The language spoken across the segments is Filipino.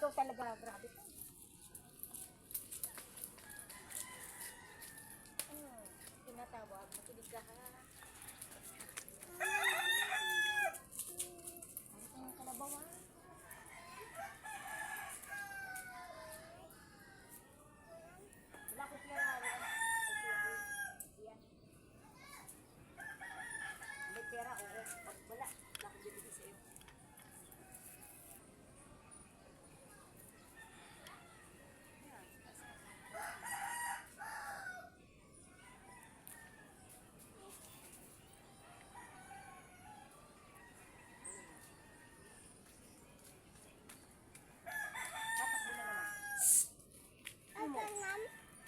Ikaw talaga, grabe ka. Tinatawag, makinig ka ha. Ano ang kalabaw ha? Wala ko pera. Yan. May pera, oo. Pag wala, wala ko bibigay sa'yo.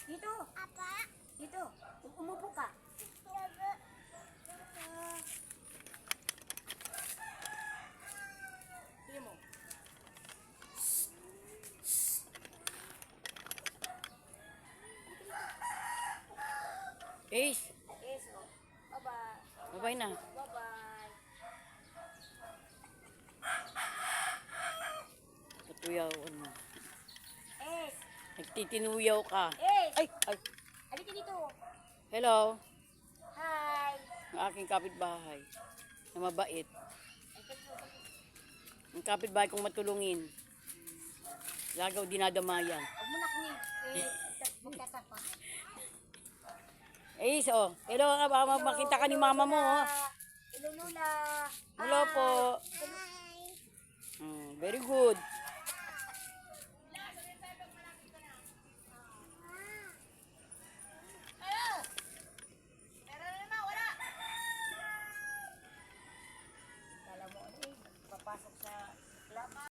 Dito. Apa? Dito. Umupo ka. Hindi mo. Ace, Yes, oh. Bye-bye. bye-bye na. Bye-bye. Katuyawan mo. Yes. Nagtitinuyaw ka. Yes. Ay, ay. Halika dito. Hello. Hi. Ang aking kapitbahay. Na mabait. Ang kapitbahay kong matulungin. Lagaw dinadamayan. Huwag mo na kami. Magkasapa. Ace, oh. Hello, baka makita ka ni mama mo, oh. Hello, Lola. Hello po. Very good. Kala mo, ano eh, papasok sa club.